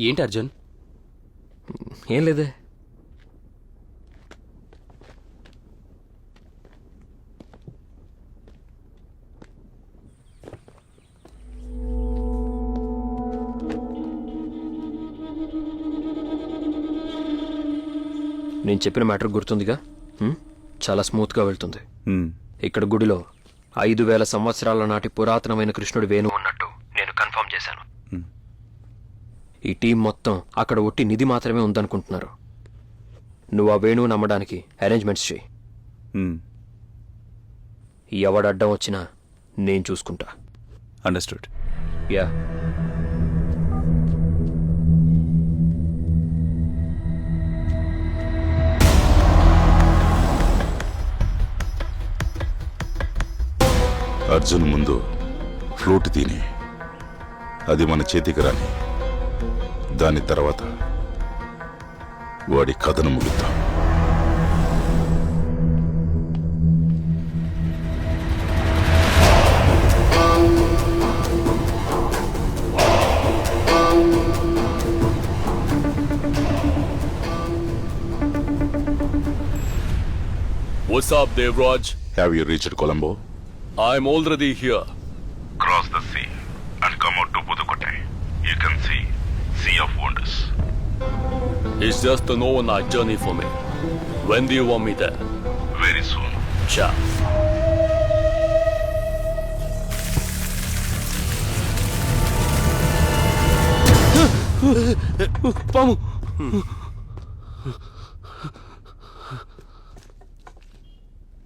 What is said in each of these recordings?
ఏంటి అర్జున్? ఏం లేదే. నేను చెప్పిన మ్యాటర్ గుర్తుందిగా? చాలా స్మూత్గా వెళ్తుంది. ఇక్కడ గుడిలో 5,000 సంవత్సరాల నాటి పురాతనమైన కృష్ణుడి వేణువు ఉన్నట్టు నేను కన్ఫర్మ్ చేశాను. ఈ టీం మొత్తం అక్కడ ఒట్టి నిధి మాత్రమే ఉందనుకుంటున్నారు. నువ్వు ఆ వేణువు నమ్మడానికి అరేంజ్మెంట్స్ చేయి. ఎవడడ్డం వచ్చినా నేను చూసుకుంటా. అండర్స్టూడ్. యా. అర్జున్ ముందు ఫ్లూట్ తిని అది మన చేతికి రాని, దాని తర్వాత వాడి కథను ముగిద్దాం. What's up, Devraj? Have you reached Colombo? I'm already here. Cross the sea and come out to Pudukkottai. You can see Sea of Wonders. It's just an overnight journey for me. When do you want me there? Very soon. Ciao. పాము.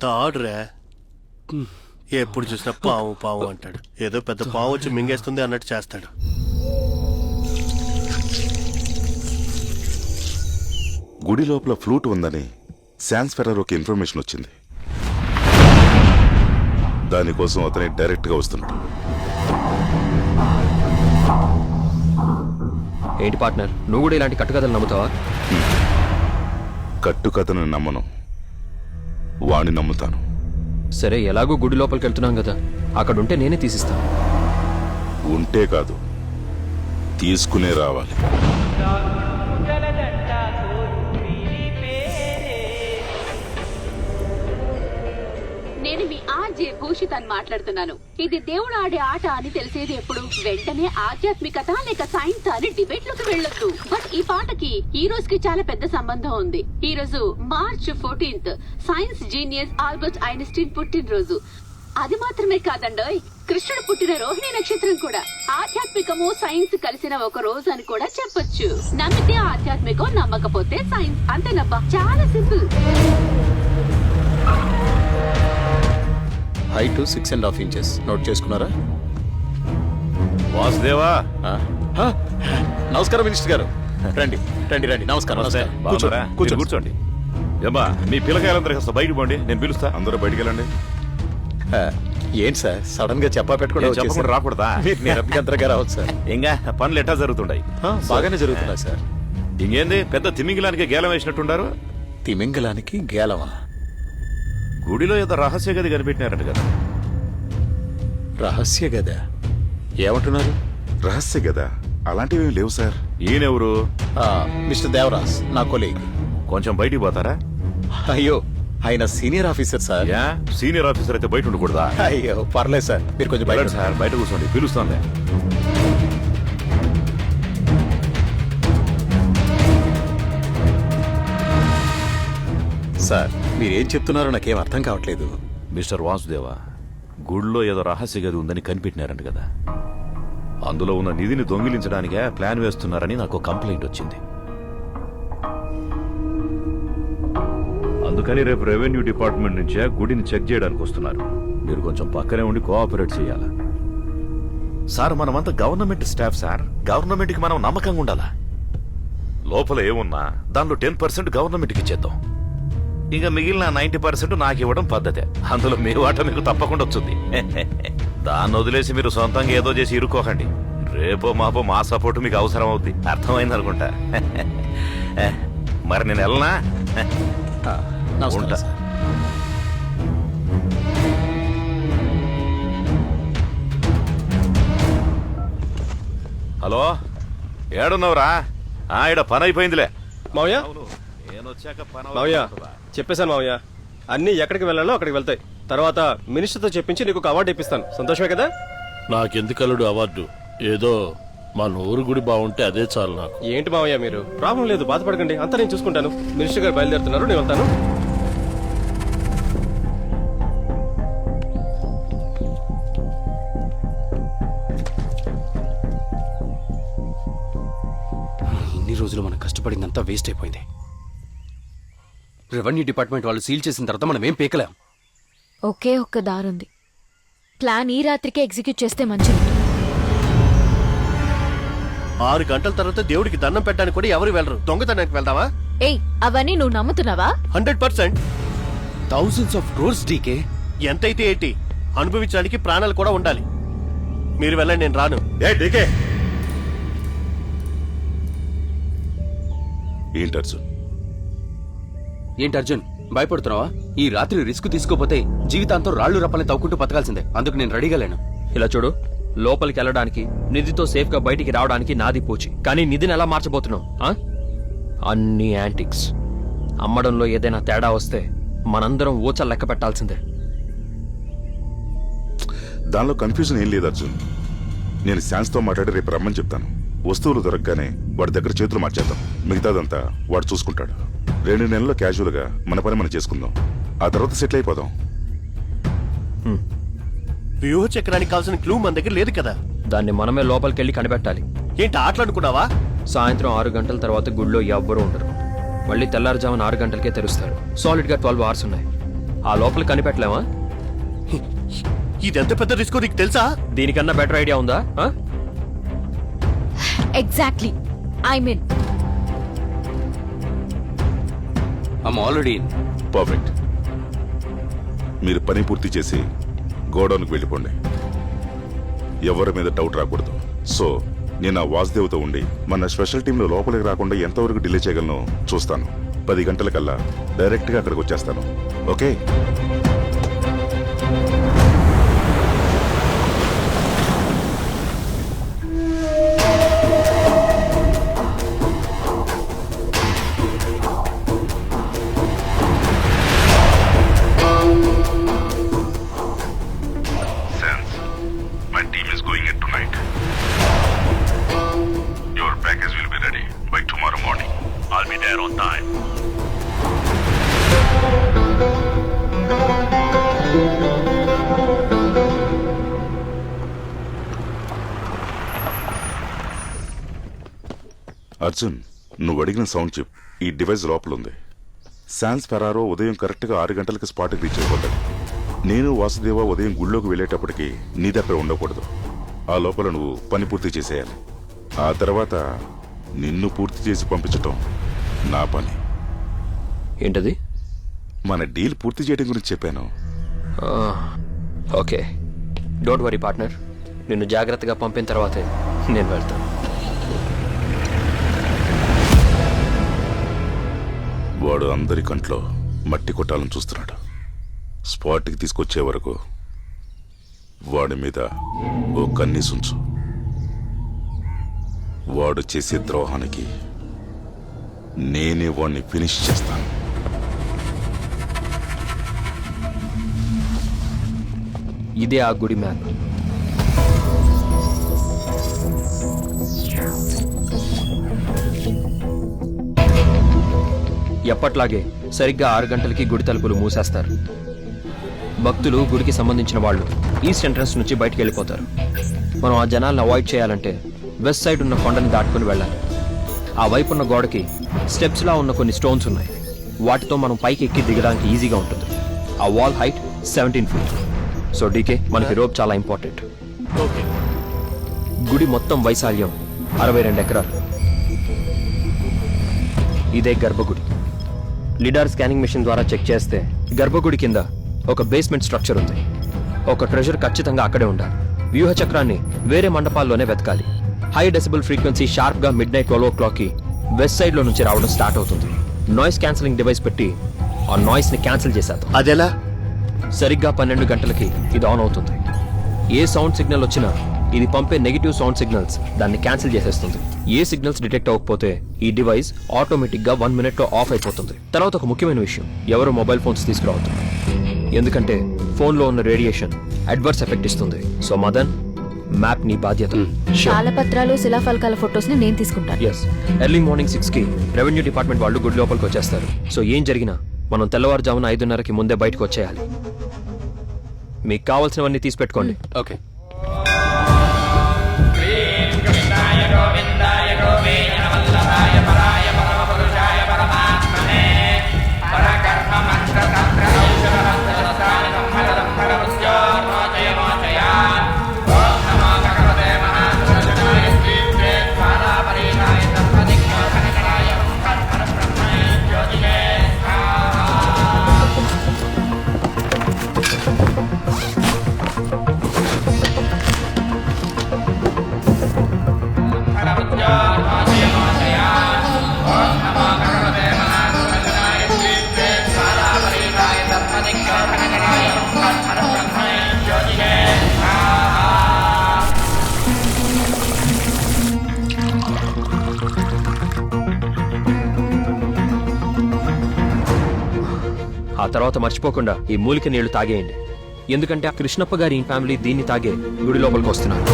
తాడురా, ఎప్పుడు చూసినా పాము పాము అంటాడు. ఏదో పెద్ద పాము వచ్చి మింగేస్తుంది అన్నట్టు చేస్తాడు. గుడి లోపల ఫ్లూట్ ఉందని శాన్స్ ఫెర్రరోకి ఇన్ఫర్మేషన్ వచ్చింది. దానికోసం అతని డైరెక్ట్ గా వస్తున్నాడు. ఏంటి పార్ట్నర్, నువ్వు కూడా ఇలాంటి కట్టుకథలు నమ్ముతావా? కట్టుకథను నమ్మను, వాణ్ణి నమ్ముతాను. సరే, ఎలాగో గుడి లోపలికి వెళ్తున్నాం కదా, అక్కడుంటే నేనే తీసిస్తాను. ఉంటే కాదు, తీసుకునే రావాలి. నేను మీ ఆర్జే భూషిత్ అని మాట్లాడుతున్నాను. ఇది దేవుడు ఆడే ఆట అని తెలిసేది ఎప్పుడు? వెంటనే ఆధ్యాత్మికత లేక సైన్స్ అని డిబేట్ లోకి వెళ్ళొద్దు. బట్ ఈ పాటకి ఈ రోజుకి చాలా పెద్ద సంబంధం ఉంది. ఈ రోజు March 14th science genius Albert Einstein పుట్టినరోజు. అది మాత్రమే కాదండోయ్, కృష్ణుడు పుట్టిన రోహిణి నక్షత్రం కూడా. ఆధ్యాత్మికము సైన్స్ కలిసిన ఒక రోజు అని కూడా చెప్పొచ్చు. నమ్మితే ఆధ్యాత్మికం, నమ్మకపోతే సైన్స్. అంతేనబ్బా, చాలా సింపుల్. Height 6.5 inches. నోట్ చేసుకున్నారా? వాసుదేవా, నమస్కారం మినిస్టర్ గారు. రండి రండి రండి. నమస్కారం. కూర్చోండి. ఏమ్మా, మీ పిల్లకాయలందరూ కాస్త బయటకు పోండి, నేను పిలుస్తా. అందరూ బయటికి వెళ్ళండి. ఏంటి సార్ సడన్ గా చెప్పా చెప్పకుండా రాకూడదా? పెట్టుకోవడం రావచ్చు సార్. ఇంకా పనులు ఎట్టా జరుగుతుంటాయి? బాగానే జరుగుతున్నాయి సార్. ఇంకేంది, పెద్ద తిమింగిలానికి గేలం వేసినట్టుండారు. తిమింగలానికి గేలమా? గుడిలో ఏదో రహస్య గది కనిపెట్టినారంట కదా. రహస్య గద ఏమంటున్నారు? రహస్య గదా? అలాంటివి లేవు సార్. ఈయనెవరు? మిస్టర్ దేవరాజ్, నా కొలీగ్. కొంచెం బయటికి పోతారా? అయ్యో, ఆయన senior officer sir. Senior officer అయితే బయట ఉండకూడదా? అయ్యో పర్లేదు సార్, మీరు కొంచెం బయట సార్. బయట కూర్చోండి, పిలుస్తానులే. సార్, మీరేం చెప్తున్నారో నాకేం అర్థం కావట్లేదు. మిస్టర్ వాసుదేవ, గుడిలో ఏదో రహస్య గది ఉందని కనిపెట్టినారంట కదా. అందులో ఉన్న నిధిని దొంగిలించడానికే ప్లాన్ వేస్తున్నారని నాకు కంప్లైంట్ వచ్చింది. అందుకని రేపు రెవెన్యూ డిపార్ట్మెంట్ నుంచే గుడిని చెక్ చేయడానికి వస్తున్నారు. మీరు కొంచెం పక్కనే ఉండి కోఆపరేట్ చేయాలా. సార్, మనమంతా గవర్నమెంట్ స్టాఫ్ సార్. గవర్నమెంట్కి మనం నమ్మకంగా ఉండాలా. లోపల ఏమున్నా దానిలో 10% గవర్నమెంట్కి ఇచ్చేద్దాం. ఇంకా మిగిలిన 90% నాకు ఇవ్వడం పద్ధతే. అందులో మీ వాట మీకు తప్పకుండా వచ్చింది. దాన్ని వదిలేసి మీరు సొంతంగా ఏదో చేసి ఇరుక్కోకండి. రేపో మాపో మా సపోర్ట్ మీకు అవసరం అవుద్ది. అర్థమైంది అనుకుంటా. మరి నేను వెళ్ళనా? ఉంటా. హలో, ఏడున్నావురా ఈడ పని అయిపోయిందిలే. మావయ్య నేనొచ్చాక పని మావయ్య అవుతుందా? చెప్పేశాను మావయ్య, అన్ని ఎక్కడికి వెళ్ళాలో అక్కడికి వెళ్తాయి. తర్వాత మినిస్టర్తో చెప్పించి నీకు ఒక అవార్డు ఇప్పిస్తాను. సంతోషమే కదా? నాకెందుకల్లుడు అవార్డు? ఏదో మా నూరు గుడి బాగుంటే అదే చాలు నాకు. ఏంటి మావయ్య మీరు? ప్రాబ్లం లేదు, బాధపడకండి, అంతా నేను చూసుకుంటాను. మినిస్టర్ గారు బయలుదేరుతున్నారు, నేను వెళ్తాను. ఇన్ని రోజులు మనం కష్టపడిందంతా వేస్ట్ అయిపోయింది. రెవెన్యూ డిపార్ట్మెంట్ వాళ్ళు సీల్ చేసిన తర్వాత మనం ఏం పీకలేం. ఒకే ఒక్క దారుంది. ప్లాన్ ఈ రాత్రికే ఎగ్జిక్యూట్ చేస్తే మంచిది. 6 గంటల తర్వాత దేవుడికి దండం పెట్టడానికి కూడా ఎవరు వెళ్ళరు. దొంగతనానికి వెళ్దామా? ఏయ్, అవన్నీ నువ్వు నమ్ముతున్నావా? 100%. Thousands of crores DK. ఎంతైతే ఏంటి, అనుభవించడానికి ప్రాణాలు కూడా ఉండాలి. మీరు వెళ్ళండి, నేను రాను. ఏ డీకే, ఏంటి అర్జున్? ఏంటి అర్జున్, భయపడుతున్నావా? ఈ రాత్రి రిస్క్ తీసుకోపోతే జీవితాంతం రాళ్లు రప్పని తవ్వుకుంటూ బతకాల్సిందే. అందుకు నేను రెడీగా లేను. ఇలా చూడు, లోపలికి వెళ్ళడానికి, నిధితో సేఫ్ గా బయటికి రావడానికి నాది పూచి. కానీ నిధిని ఎలా మార్చబోతున్నావు? అన్ని యాంటిక్స్. అమ్మడంలో ఏదైనా తేడా వస్తే మనందరం ఊచలు లెక్క పెట్టాల్సిందే. దానిలో కన్ఫ్యూజన్ ఏం లేదు అర్జున్. నేను శాన్స్తో మాట్లాడి రేపు రమ్మని చెప్తాను. వస్తువులు దొరకగానే వాడి దగ్గర చేతులు మార్చేద్దాం. మిగతాదంతా వాడు చూసుకుంటాడు. 2 నెలల్లో క్యాజువల్గా మన పని మనం చేసుకుందాం. ఆ తర్వాత సెటిల్ అయిపోదాం. వ్యూహ చక్రానికి కావాల్సిన క్లూ మన దగ్గర లేదు కదా. దాన్ని మనమే లోపలికెళ్ళి కనిపెట్టాలి. ఏంటి ఆటలాడుకున్నావా? సాయంత్రం 6 గంటల తర్వాత గుడిలో ఎవ్వరూ ఉండరు. మళ్ళీ తెల్లారుజామున 6 గంటలకే తెరుస్తారు. సాలిడ్ గా 12 అవర్స్ ఉన్నాయి. ఆ లోపల కనిపెట్టలేమా? ఇదెంత పెద్ద రిస్క్ నీకు తెలుసా? దీనికన్నా బెటర్ ఐడియా ఉందా? Exactly, I mean I'm already perfect. మీరు పని పూర్తి చేసి గోడౌన్కి వెళ్ళిపోండి. ఎవరి మీద డౌట్ రాకూడదు. సో నేను ఆ వాసుదేవ్తో ఉండి మన స్పెషల్ టీంలో లోపలికి రాకుండా ఎంతవరకు డిలే చేయగలను చూస్తాను. 10 గంటలకల్లా డైరెక్ట్గా అక్కడికి వచ్చేస్తాను. Okay? My team is going in tonight. Your package will be ready by tomorrow morning. I'll be there on time. Arjun, నువ్వు అడిగిన సౌండ్ చిప్ ఈ డివైస్ లోపల ఉంది. శాన్స్ ఫెరారో ఉదయం కరెక్ట్గా 6 గంటలకు స్పాట్కి రీచ్ అయిపోతాడు. నేను వాసుదేవ ఉదయం గుళ్ళోకి వెళ్ళేటప్పటికి నీ దగ్గర ఉండకూడదు. ఆ లోపల నువ్వు పని పూర్తి చేసేయాలి. ఆ తర్వాత నిన్ను పూర్తి చేసి పంపించటం నా పని. ఏంటది? మన డీల్ పూర్తి చేయడం గురించి చెప్పాను. Okay, don't worry partner. నిన్ను జాగ్రత్తగా పంపిన తర్వాతే నేను వెళ్తాను. వాడు అందరి కంట్లో మట్టి కొట్టాలని చూస్తున్నాడు. స్పాట్కి తీసుకొచ్చే వరకు వాడి మీద ఓ కన్నీసుంచు. వాడు చేసే ద్రోహానికి నేనే వాడిని ఫినిష్ చేస్తాను. ఇదే ఆ గుడి మ్యాప్. ఎప్పట్లాగే సరిగ్గా 6 గంటలకి గుడి తలుపులు మూసేస్తారు. భక్తులు గుడికి సంబంధించిన వాళ్ళు ఈస్ట్ ఎంట్రన్స్ నుంచి బయటికి వెళ్ళిపోతారు. మనం ఆ జనాలను అవాయిడ్ చేయాలంటే వెస్ట్ సైడ్ ఉన్న కొండని దాటుకుని వెళ్ళాలి. ఆ వైపు ఉన్న గోడకి స్టెప్స్ లా ఉన్న కొన్ని స్టోన్స్ ఉన్నాయి. వాటితో మనం పైకి ఎక్కి దిగడానికి ఈజీగా ఉంటుంది. ఆ wall height 17 feet. So DK, మనకి రోప్ చాలా ఇంపార్టెంట్. గుడి మొత్తం వైశాల్యం 62 ఎకరాలు. ఇదే గర్భగుడి. లిడార్ స్కానింగ్ మెషిన్ ద్వారా చెక్ చేస్తే గర్భగుడి కింద ఒక బేస్మెంట్ స్ట్రక్చర్ ఉంది. ఒక ట్రెజర్ ఖచ్చితంగా అక్కడే ఉండాలి. వ్యూహ చక్రాన్ని వేరే మండపాల్లోనే వెతకాలి. హై డెసిబుల్ ఫ్రీక్వెన్సీ షార్ప్ గా midnight 12 o'clock కి వెస్ట్ సైడ్ లో నుంచి రావడం స్టార్ట్ అవుతుంది. నాయిస్ క్యాన్సిలింగ్ డివైస్ పెట్టి ఆ నాయిస్ ని క్యాన్సిల్ చేసేద్దాం. అదెలా? సరిగ్గా 12 గంటలకి ఇది ఆన్ అవుతుంది. ఏ సౌండ్ సిగ్నల్ వచ్చినా ఇది పంపే నెగిటివ్ సౌండ్ సిగ్నల్స్ దాన్ని క్యాన్సిల్ చేసేస్తుంది. ఏ సిగ్నల్స్ డిటెక్ట్ అవ్వకపోతే ఈ డివైస్ ఆటోమేటిక్ గా 1 minute లో ఆఫ్ అయిపోతుంది. తర్వాత ఒక ముఖ్యమైన విషయం, ఎవరు మొబైల్ ఫోన్స్ తీసుకురావద్దు, ఎందుకంటే ఫోన్ లో ఉన్న రేడియేషన్ అడ్వర్స్ ఎఫెక్ట్ ఇస్తుంది. సో మదన్, మ్యాప్ నీ బాధ్యత. తాళపత్రాలు శిలాఫలకాల ఫొటోస్ ని నేను తీసుకుంటాను. ఎస్, ఎర్లీ మార్నింగ్ 6 కి రెవెన్యూ డిపార్ట్మెంట్ వాళ్ళు గుడి లోపలికి వచ్చేస్తారు. సో ఏం జరిగినా మనం తెల్లవారుజామున 5:30కి ముందే బయటకు వచ్చేయాలి. మీకు కావాల్సినవన్నీ తీసి పెట్టుకోండి. ఓకే. ఆ తర్వాత మర్చిపోకుండా ఈ మూలిక నీళ్లు తాగేయండి, ఎందుకంటే ఆ కృష్ణప్ప గారి ఫ్యామిలీ దీన్ని తాగే గుడి లోపలికి వస్తున్నారు.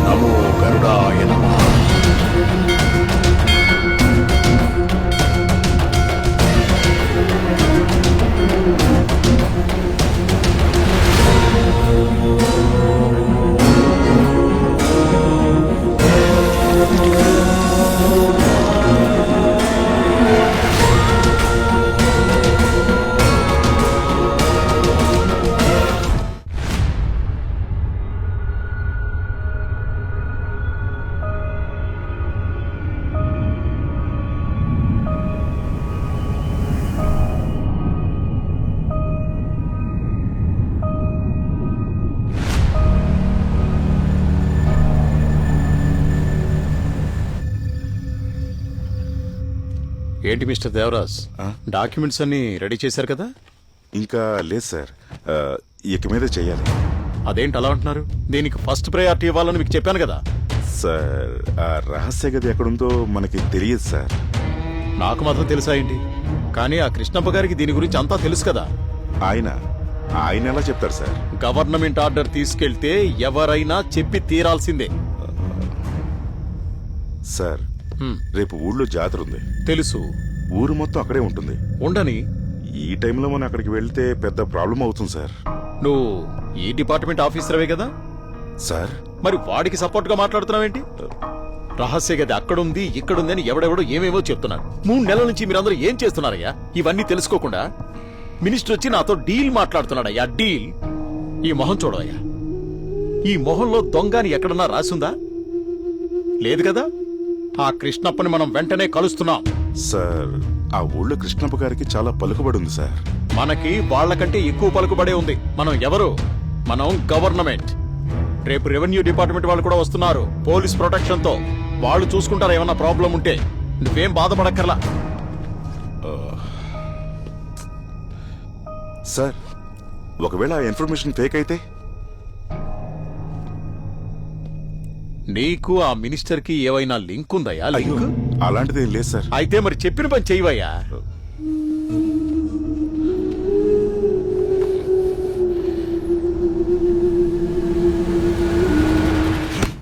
నమో గరుడాయ నమః. ఏంటి మిస్టర్ దేవరాజ్, డాక్యుమెంట్స్ అన్ని రెడీ చేశారు కదా? ఇంకా లేదు సార్, ఇక మీద చెయ్యాలి. అదేంటి అలా అంటున్నారు? దీనికి ఫస్ట్ ప్రయారిటీ ఇవ్వాలని మీకు చెప్పాను కదా. సార్, ఆ రహస్య గది ఎక్కడుందో మనకి తెలియదు సార్. నాకు మాత్రం తెలుసా ఏంటి? కానీ ఆ కృష్ణప్ప గారికి దీని గురించి అంతా తెలుసు కదా. ఆయన ఎలా చెప్తారు సార్? గవర్నమెంట్ ఆర్డర్ తీసుకెళ్తే ఎవరైనా చెప్పి తీరాల్సిందే. సార్, రేపు ఊళ్ళో జాతర ఉంది. తెలుసు. ఊరు మొత్తం అక్కడే ఉంటుంది. ఉండని. ఈ టైంలో మనం అక్కడికి వెళ్తే పెద్ద ప్రాబ్లం అవుతుంది సార్. నువ్వు ఈ డిపార్ట్మెంట్ ఆఫీసర్వే కదా సార్? మరి వాడికి సపోర్ట్ గా మాట్లాడుతున్నావేంటి? రహస్య గది అక్కడుంది ఇక్కడుంది అని ఎవడెవడో ఏమేమో చెప్తున్నారు. 3 నెలల నుంచి మీరందరూ ఏం చేస్తున్నారయ్యా ఇవన్నీ తెలుసుకోకుండా? మినిస్టర్ వచ్చి నాతో డీల్ మాట్లాడుతున్నాడయ్యా, డీల్. ఈ మొహం చూడవయ్యా, ఈ మొహంలో దొంగని ఎక్కడన్నా రాసుందా? లేదు కదా. ఆ కృష్ణప్పని మనం వెంటనే కలుస్తున్నాం. సార్, ఆ ఊళ్ళో కృష్ణప్ప గారికి చాలా పలుకుబడి ఉంది సార్. మనకి వాళ్ళకంటే ఎక్కువ పలుకుబడే ఉంది. మనం ఎవరు? మనం గవర్నమెంట్. రేపు రెవెన్యూ డిపార్ట్మెంట్ వాళ్ళు కూడా వస్తున్నారు పోలీస్ ప్రొటెక్షన్ తో. వాళ్ళు చూసుకుంటారు ఏమన్నా ప్రాబ్లం ఉంటే. నువ్వేం బాధపడక్కర్లా. సార్, ఒకవేళ ఆ ఇన్ఫర్మేషన్ ఫేక్ అయితే? నీకు ఆ మినిస్టర్ కి ఏవైనా లింక్ ఉందయ్యా? లింక్ అలాంటిదేం లేదు సార్. అయితే మరి చెప్పిన పని చెయ్యవయ్యా.